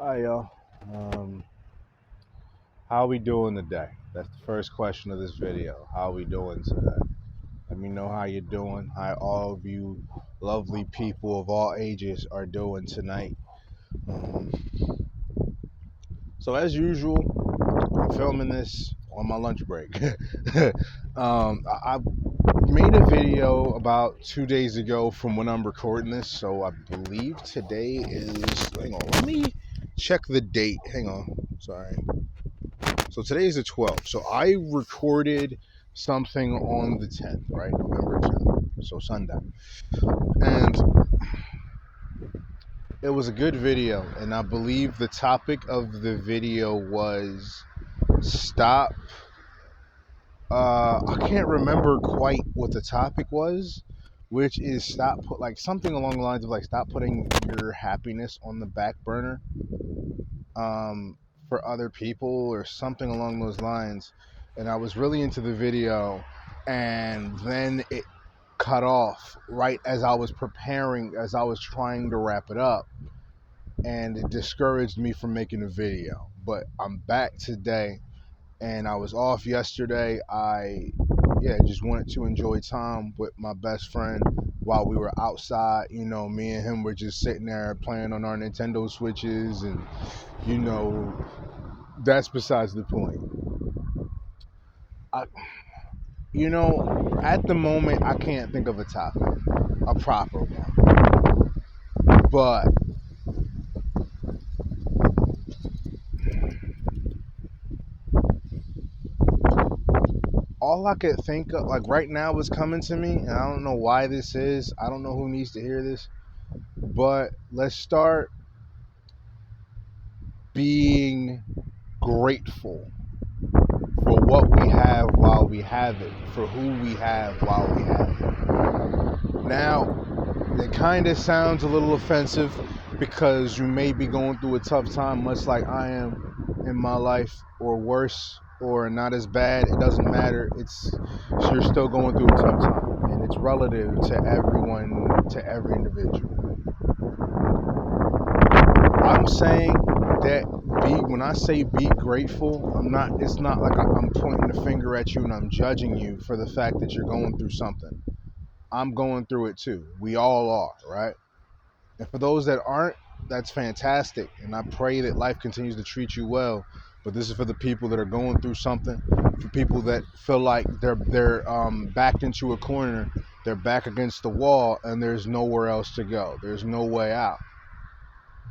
Hi, y'all. Um, how we doing today? That's the first question of this video. How we doing today? Let me know how you're doing. How all of you lovely people of all ages are doing tonight. Um, so as usual, I'm filming this on my lunch break. I made a video about 2 days ago from when I'm recording this, so I believe today is. Hang on, let me check the date. Hang on, sorry. So today is the 12th. So I recorded something on the 10th, right? November 10th. So Sunday. And it was a good video. And I believe the topic of the video was stop. I can't remember quite what the topic was, which is stop put like something along the lines of like stop putting your happiness on the back burner um, for other people or something along those lines. And I was really into the video, and then it cut off right as I was preparing, as I was trying to wrap it up, and it discouraged me from making a video. But I'm back today, and I was off yesterday. Just wanted to enjoy time with my best friend while we were outside. You know, me and him were just sitting there playing on our Nintendo Switches, and you know, that's besides the point. I, at the moment, I can't think of a topic, a proper one. But all I could think of, like right now, is coming to me, and I don't know why this is. I don't know who needs to hear this, but let's start being grateful for what we have while we have it, for who we have while we have it. Now, it kind of sounds a little offensive because you may be going through a tough time, much like I am in my life, or worse, or not as bad. It doesn't matter. You're still going through a tough time, and it's relative to everyone, to every individual. I'm saying that when I say be grateful, I'm not. It's not like I'm pointing the finger at you and I'm judging you for the fact that you're going through something. I'm going through it too. We all are, right? And for those that aren't, that's fantastic. And I pray that life continues to treat you well. But this is for the people that are going through something, for people that feel like they're backed into a corner, they're back against the wall, and there's nowhere else to go. There's no way out.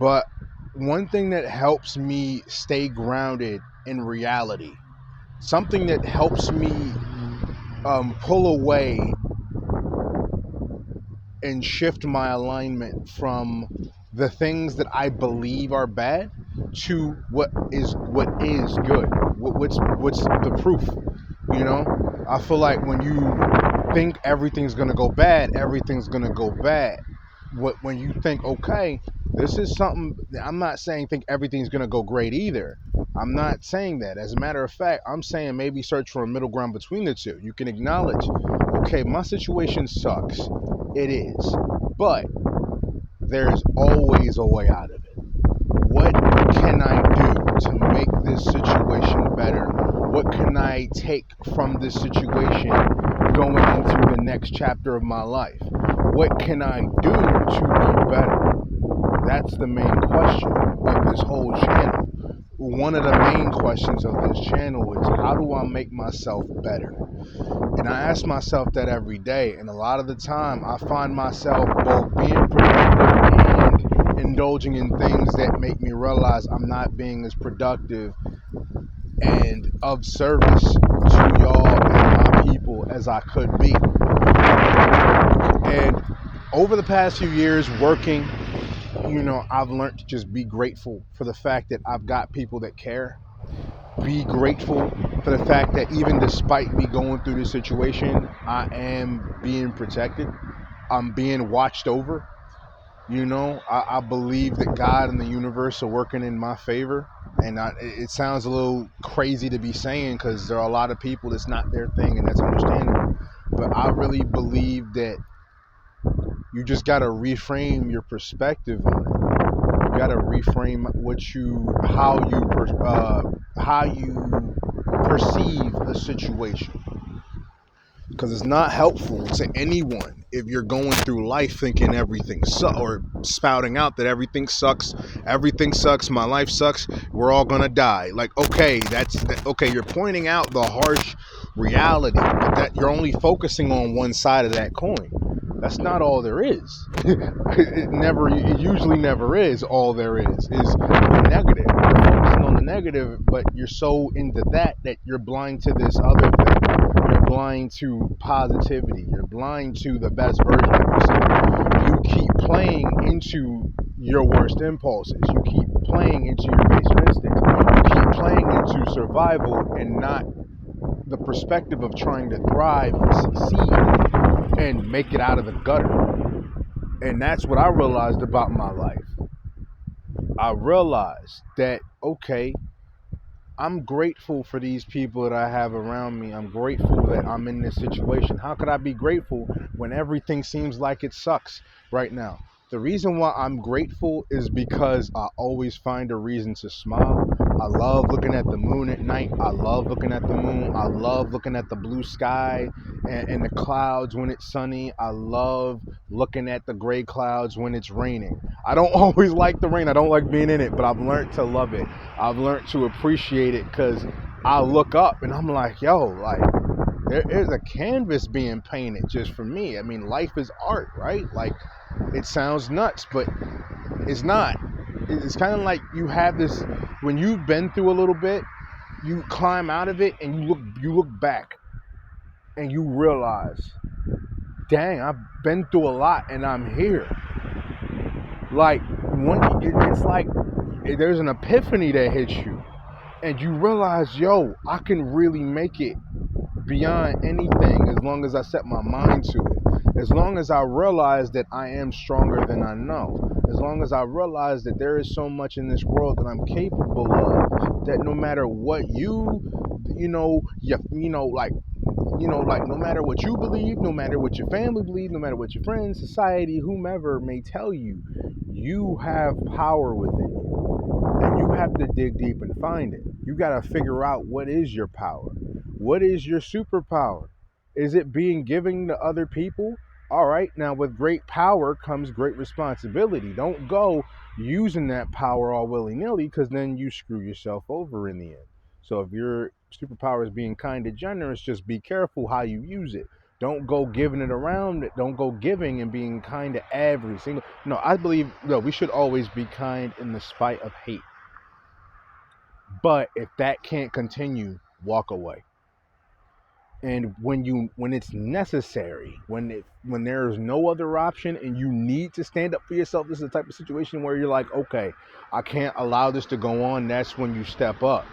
But one thing that helps me stay grounded in reality, something that helps me pull away and shift my alignment from the things that I believe are bad to what is good. What's the proof? You know, I feel like when you think everything's gonna go bad, everything's gonna go bad. When you think, okay, this is something. I'm not saying think everything's gonna go great either. I'm not saying that. As a matter of fact, I'm saying maybe search for a middle ground between the two. You can acknowledge, okay, my situation sucks. It is. But there's always a way out of it. What can I do to make this situation better? What can I take from this situation going into the next chapter of my life? What can I do to be better? That's the main question of this whole channel. One of the main questions of this channel is how do I make myself better? And I ask myself that every day. And a lot of the time, I find myself both being productive and indulging in things that make me realize I'm not being as productive and of service to y'all and my people as I could be. And over the past few years working, I've learned to just be grateful for the fact that I've got people that care. Be grateful for the fact that even despite me going through this situation, I am being protected. I'm being watched over. I believe that God and the universe are working in my favor. And it sounds a little crazy to be saying because there are a lot of people that's not their thing, and that's understandable. But I really believe that you just got to reframe your perspective on it. gotta reframe how you perceive a situation, because it's not helpful to anyone if you're going through life thinking everything or spouting out that everything sucks, my life sucks, we're all gonna die. Like, okay, okay, you're pointing out the harsh reality, but that you're only focusing on one side of that coin. That's not all there is. It usually never is. All there is the negative. You're focusing on the negative, but you're so into that you're blind to this other thing. You're blind to positivity. You're blind to the best version of yourself. You keep playing into your worst impulses. You keep playing into your baser instincts. You keep playing into survival and not the perspective of trying to thrive and succeed and make it out of the gutter. And that's what I realized about my life. I realized that, okay, I'm grateful for these people that I have around me. I'm grateful that I'm in this situation. How could I be grateful when everything seems like it sucks right now? The reason why I'm grateful is because I always find a reason to smile. I love looking at the moon at night. I love looking at the moon. I love looking at the blue sky and the clouds when it's sunny. I love looking at the gray clouds when it's raining. I don't always like the rain. I don't like being in it, but I've learned to love it. I've learned to appreciate it because I look up and I'm like, yo, like, there is a canvas being painted just for me. I mean, life is art, right? Like, it sounds nuts, but it's not. It's kind of like you have this, when you've been through a little bit, you climb out of it and you look back and you realize, dang, I've been through a lot and I'm here. Like, it's like there's an epiphany that hits you and you realize, yo, I can really make it beyond anything as long as I set my mind to it. As long as I realize that I am stronger than I know. As long as I realize that there is so much in this world that I'm capable of, that no matter what like no matter what you believe, no matter what your family believes, no matter what your friends, society, whomever may tell you, you have power within you. And you have to dig deep and find it. You got to figure out, what is your power? What is your superpower? Is it being given to other people? All right, now with great power comes great responsibility. Don't go using that power all willy-nilly, because then you screw yourself over in the end. So if your superpower is being kind and generous, just be careful how you use it. Don't go giving it around. Don't go giving and being kind to every single. No, I believe, no, we should always be kind in the spite of hate. But if that can't continue, walk away. And when it's necessary, when there's no other option and you need to stand up for yourself, this is the type of situation where you're like, okay, I can't allow this to go on. That's when you step up.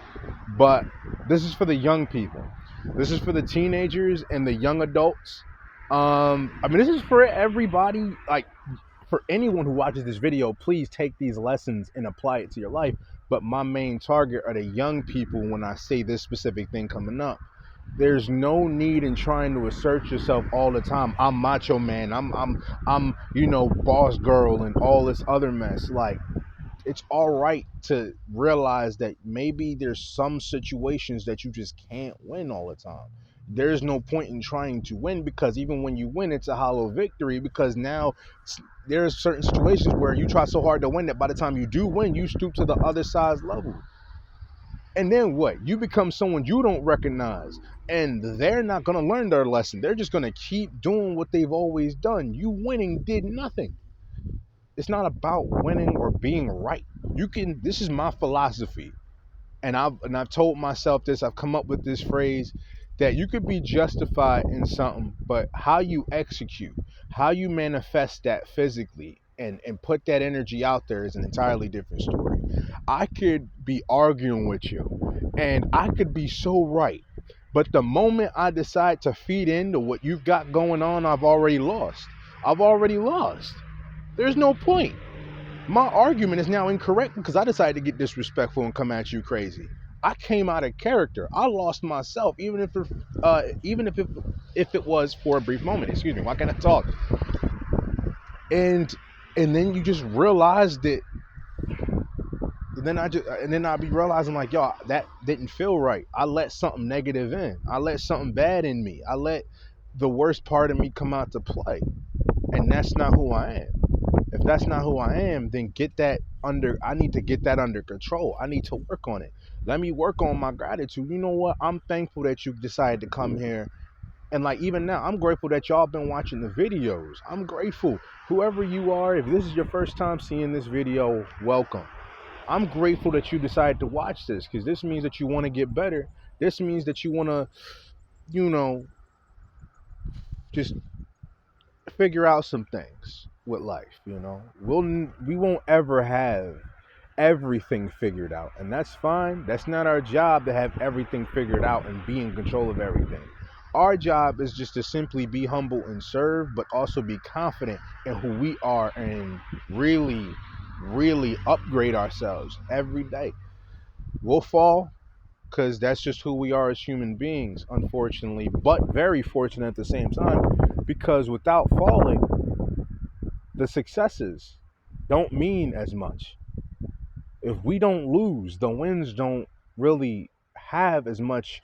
But this is for the young people. This is for the teenagers and the young adults. I mean, this is for everybody. Like, for anyone who watches this video, please take these lessons and apply it to your life. But my main target are the young people when I say this specific thing coming up. There's no need in trying to assert yourself all the time. I'm macho man. I'm boss girl and all this other mess. Like, it's all right to realize that maybe there's some situations that you just can't win all the time. There's no point in trying to win, because even when you win, it's a hollow victory, because now there's certain situations where you try so hard to win that by the time you do win, you stoop to the other side's level. And then what? You become someone you don't recognize. And they're not going to learn their lesson. They're just going to keep doing what they've always done. You winning did nothing. It's not about winning or being right. This is my philosophy. And I've told myself this, I've come up with this phrase, that you could be justified in something, but how you execute, how you manifest that physically and put that energy out there is an entirely different story. I could be arguing with you and I could be so right, but the moment I decide to feed into what you've got going on, I've already lost. There's no point. My argument is now incorrect because I decided to get disrespectful and come at you crazy. I came out of character. I lost myself, even if it was for a brief moment. Excuse me. Why can't I talk? And then you just realize that then I'll be realizing like, yo, that didn't feel right. I let something negative in. I let something bad in me. I let the worst part of me come out to play, and that's not who I am. If that's not who I am, then get that under. I need to get that under control. I need to work on it. Let me work on my gratitude. You know what? I'm thankful that you decided to come here. And like even now, I'm grateful that y'all been watching the videos. I'm grateful. Whoever you are, if this is your first time seeing this video, welcome. I'm grateful that you decided to watch this because this means that you want to get better. This means that you want to, you know, just figure out some things with life. We won't ever have everything figured out, and that's fine. That's not our job to have everything figured out and be in control of everything. Our job is just to simply be humble and serve, but also be confident in who we are and really, really upgrade ourselves every day. We'll fall because that's just who we are as human beings, unfortunately, but very fortunate at the same time because without falling, the successes don't mean as much. If we don't lose, the wins don't really have as much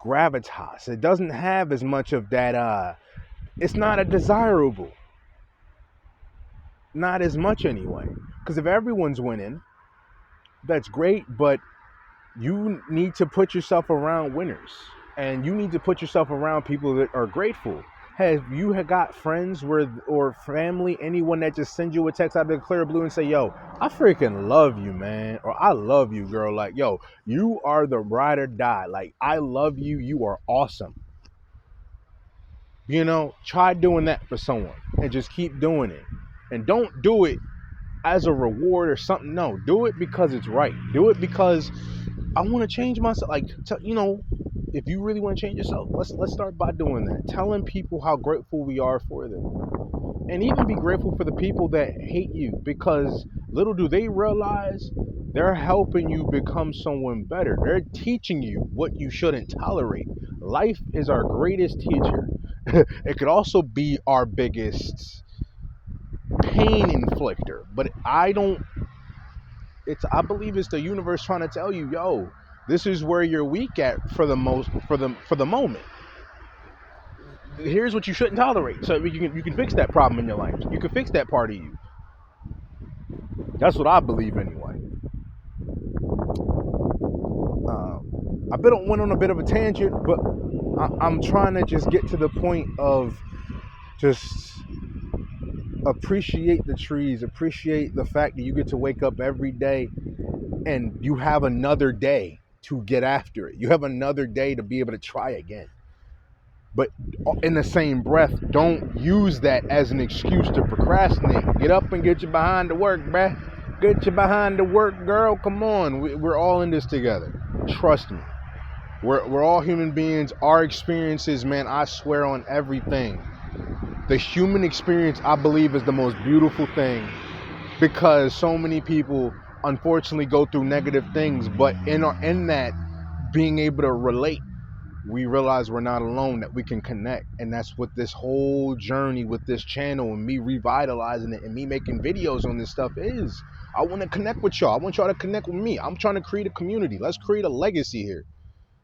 gravitas. It doesn't have as much of that. It's not a desirable, not as much anyway. Because if everyone's winning, that's great, but you need to put yourself around winners, and you need to put yourself around people that are grateful. Have you got friends where or family, anyone that just sends you a text out of the clear blue and say, yo, I freaking love you, man, or I love you, girl, like, yo, you are the ride or die, like, I love you, you are awesome. Try doing that for someone and just keep doing it. And don't do it as a reward or something. No, do it because it's right. Do it because I want to change myself. Like, if you really want to change yourself, let's start by doing that. Telling people how grateful we are for them, and even be grateful for the people that hate you, because little do they realize they're helping you become someone better. They're teaching you what you shouldn't tolerate. Life is our greatest teacher. It could also be our biggest pain inflictor, but I believe it's the universe trying to tell you, yo, this is where you're weak at for the moment. Here's what you shouldn't tolerate, so you can fix that problem in your life. You can fix that part of you. That's what I believe anyway. Went on a bit of a tangent, but I'm trying to just get to the point of just appreciate the trees, appreciate the fact that you get to wake up every day and you have another day to get after it. You have another day to be able to try again. But in the same breath, don't use that as an excuse to procrastinate. Get up and get you behind the work, bruh. Get you behind the work, girl. Come on. We're all in this together. Trust me. We're all human beings. Our experiences, man, I swear on everything. The human experience, I believe, is the most beautiful thing, because so many people unfortunately go through negative things, but in that being able to relate, we realize we're not alone, that we can connect. And that's what this whole journey with this channel and me revitalizing it and me making videos on this stuff is. I want to connect with y'all. I want y'all to connect with me. I'm trying to create a community. Let's create a legacy here.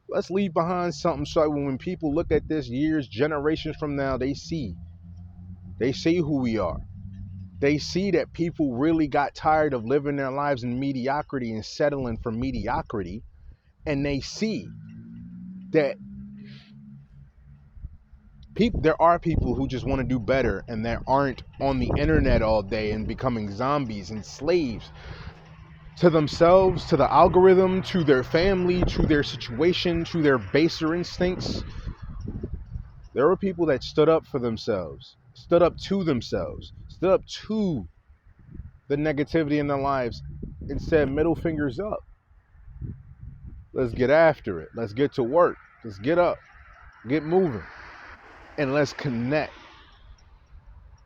Let's leave behind something so when people look at this years, generations from now, they see who we are. They see that people really got tired of living their lives in mediocrity and settling for mediocrity. And they see that there are people who just want to do better and that aren't on the internet all day and becoming zombies and slaves to themselves, to the algorithm, to their family, to their situation, to their baser instincts. There were people that stood up for themselves, stood up to themselves, stood up to the negativity in their lives and said, middle fingers up. Let's get after it. Let's get to work. Let's get up, get moving, and let's connect.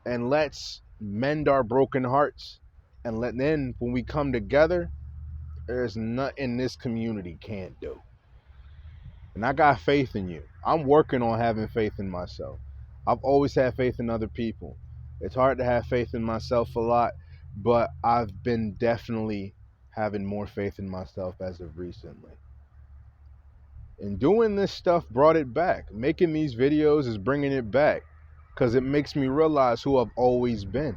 And let's mend our broken hearts. And then when we come together, there's nothing this community can't do. And I got faith in you. I'm working on having faith in myself. I've always had faith in other people. It's hard to have faith in myself a lot, but I've been definitely having more faith in myself as of recently. And doing this stuff brought it back. Making these videos is bringing it back because it makes me realize who I've always been.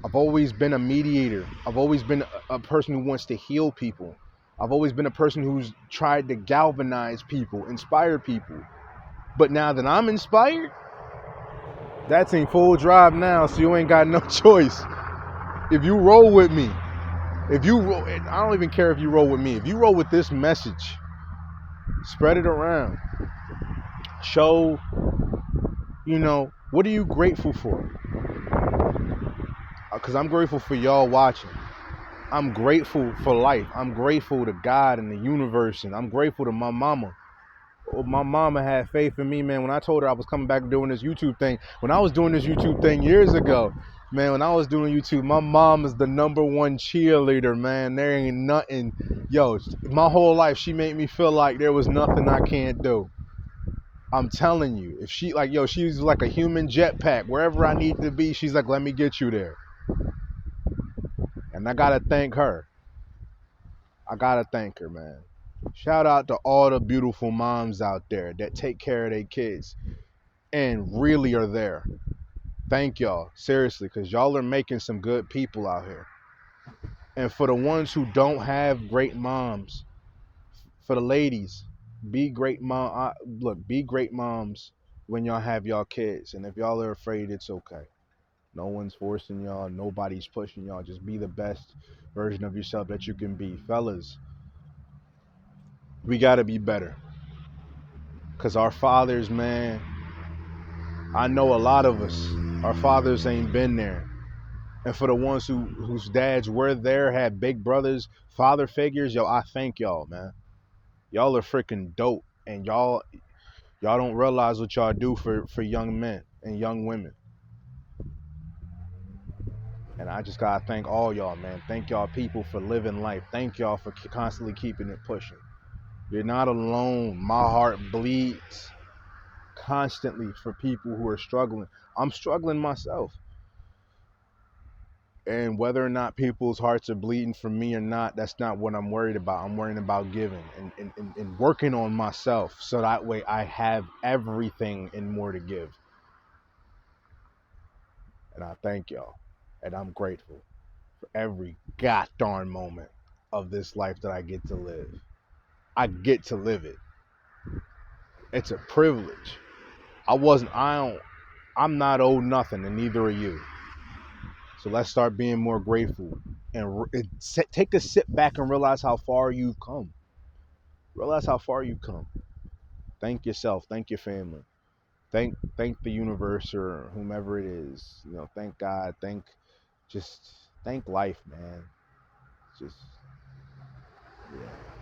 I've always been a mediator. I've always been a person who wants to heal people. I've always been a person who's tried to galvanize people, inspire people. But now that I'm inspired, that's in full drive now, so you ain't got no choice. If you roll with me, if you roll, I don't even care if you roll with me. If you roll with this message, spread it around. Show, what are you grateful for? Because I'm grateful for y'all watching. I'm grateful for life. I'm grateful to God and the universe, and I'm grateful to my mama. My mama had faith in me, man. When I told her I was coming back doing this YouTube thing, when I was doing this YouTube thing years ago, man, when I was doing YouTube, my mom is the #1 cheerleader, man. There ain't nothing. Yo, my whole life, she made me feel like there was nothing I can't do. I'm telling you, if she, like, yo, she's like a human jetpack. Wherever I need to be, she's like, let me get you there. And I gotta thank her. I gotta thank her, man. Shout out to all the beautiful moms out there that take care of their kids and really are there. Thank y'all, seriously, because y'all are making some good people out here. And for the ones who don't have great moms, for the ladies, be great mom. Look, be great moms when y'all have y'all kids. And if y'all are afraid, it's okay. No one's forcing y'all. Nobody's pushing y'all. Just be the best version of yourself that you can be. Fellas, we got to be better. Because our fathers, man, I know a lot of us, our fathers ain't been there. And for the ones whose dads were there, had big brothers, father figures, yo, I thank y'all, man. Y'all are freaking dope. And y'all don't realize what y'all do for young men and young women. And I just gotta thank all y'all, man. Thank y'all people for living life. Thank y'all for constantly keeping it pushing. You're not alone. My heart bleeds constantly for people who are struggling. I'm struggling myself. And whether or not people's hearts are bleeding for me or not, that's not what I'm worried about. I'm worrying about giving and working on myself so that way I have everything and more to give. And I thank y'all. And I'm grateful for every god darn moment of this life that I get to live. I get to live it. It's a privilege. I'm not owed nothing, and neither are you. So let's start being more grateful and take a sit back and realize how far you've come. Realize how far you've come. Thank yourself. Thank your family. Thank the universe or whomever it is. Thank God. Just thank life, man. Just, yeah.